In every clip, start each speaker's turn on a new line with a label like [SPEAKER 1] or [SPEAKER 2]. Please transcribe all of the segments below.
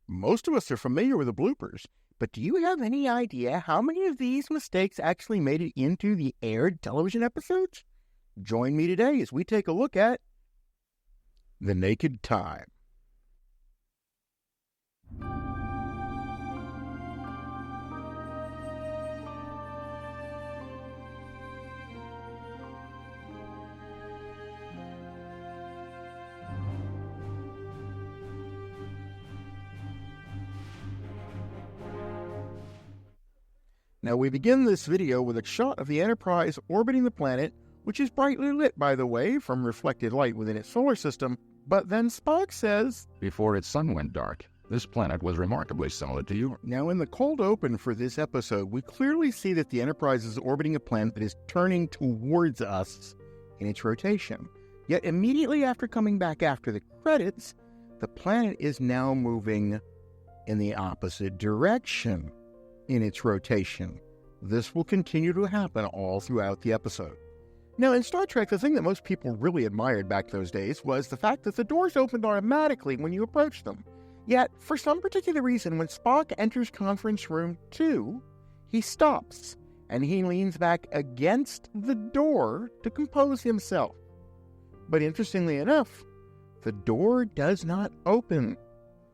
[SPEAKER 1] Most of us are familiar with the bloopers, but do you have any idea how many of these mistakes actually made it into the aired television episodes? Join me today as we take a look at The Naked Time. Now we begin this video with a shot of the Enterprise orbiting the planet, which is brightly lit, by the way, from reflected light within its solar system, but then Spock says,
[SPEAKER 2] "Before its sun went dark, this planet was remarkably similar to yours."
[SPEAKER 1] Now in the cold open for this episode, we clearly see that the Enterprise is orbiting a planet that is turning towards us in its rotation. Yet immediately after coming back after the credits, the planet is now moving in the opposite direction in its rotation. This will continue to happen all throughout the episode. Now, in Star Trek, the thing that most people really admired back those days was the fact that the doors opened automatically when you approached them. Yet, for some particular reason, when Spock enters Conference Room 2, he stops, and he leans back against the door to compose himself. But interestingly enough, the door does not open.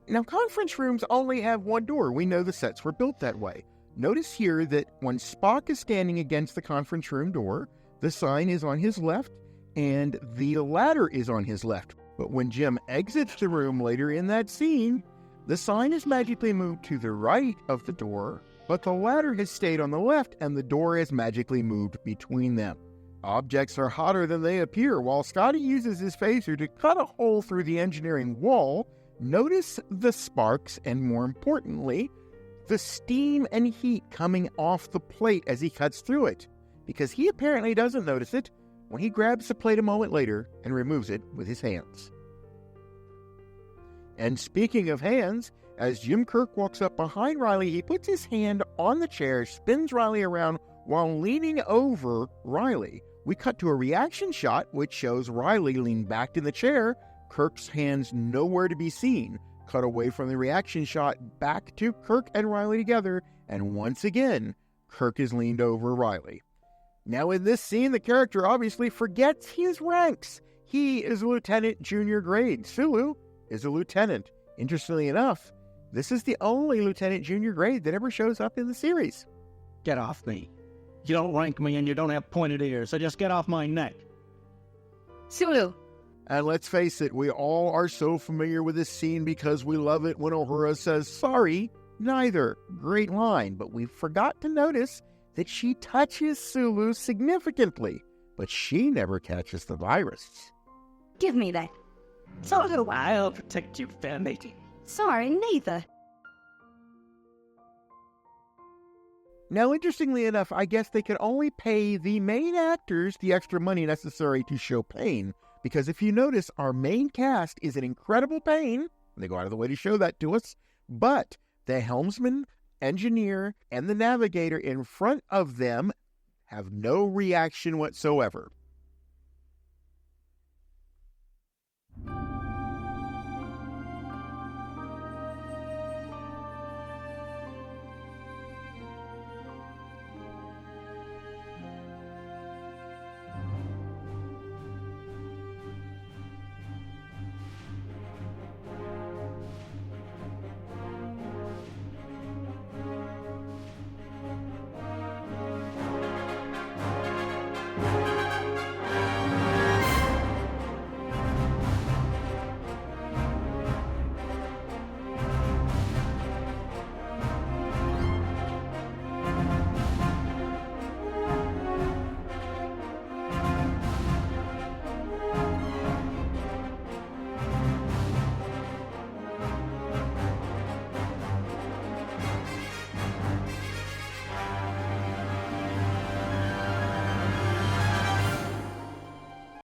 [SPEAKER 1] Now, conference rooms only have one door. We know the sets were built that way. Notice here that when Spock is standing against the conference room door, the sign is on his left and the ladder is on his left. But when Jim exits the room later in that scene, the sign is magically moved to the right of the door, but the ladder has stayed on the left and the door has magically moved between them. Objects are hotter than they appear. While Scotty uses his phaser to cut a hole through the engineering wall, notice the sparks and, more importantly, the steam and heat coming off the plate as he cuts through it, because he apparently doesn't notice it when he grabs the plate a moment later and removes it with his hands. And speaking of hands, as Jim Kirk walks up behind Riley, he puts his hand on the chair, spins Riley around while leaning over Riley. We cut to a reaction shot which shows Riley leaned back in the chair, Kirk's hands nowhere to be seen. Cut away from the reaction shot back to Kirk and Riley together, and once again, Kirk is leaned over Riley. Now in this scene, the character obviously forgets his ranks. He is a lieutenant junior grade. Sulu is a lieutenant. Interestingly enough, this is the only lieutenant junior grade that ever shows up in the series.
[SPEAKER 3] Get off me. You don't rank me and you don't have pointed ears, so just get off my neck.
[SPEAKER 4] Sulu.
[SPEAKER 1] And let's face it, we all are so familiar with this scene because we love it when Uhura says, "Sorry, neither." Great line, but we forgot to notice that she touches Sulu significantly, but she never catches the virus.
[SPEAKER 4] Give me that.
[SPEAKER 3] So I'll protect you, family.
[SPEAKER 4] Sorry, neither.
[SPEAKER 1] Now, interestingly enough, I guess they could only pay the main actors the extra money necessary to show pain, because if you notice, our main cast is in incredible pain. They go out of the way to show that to us, but the helmsman, engineer, and the navigator in front of them have no reaction whatsoever.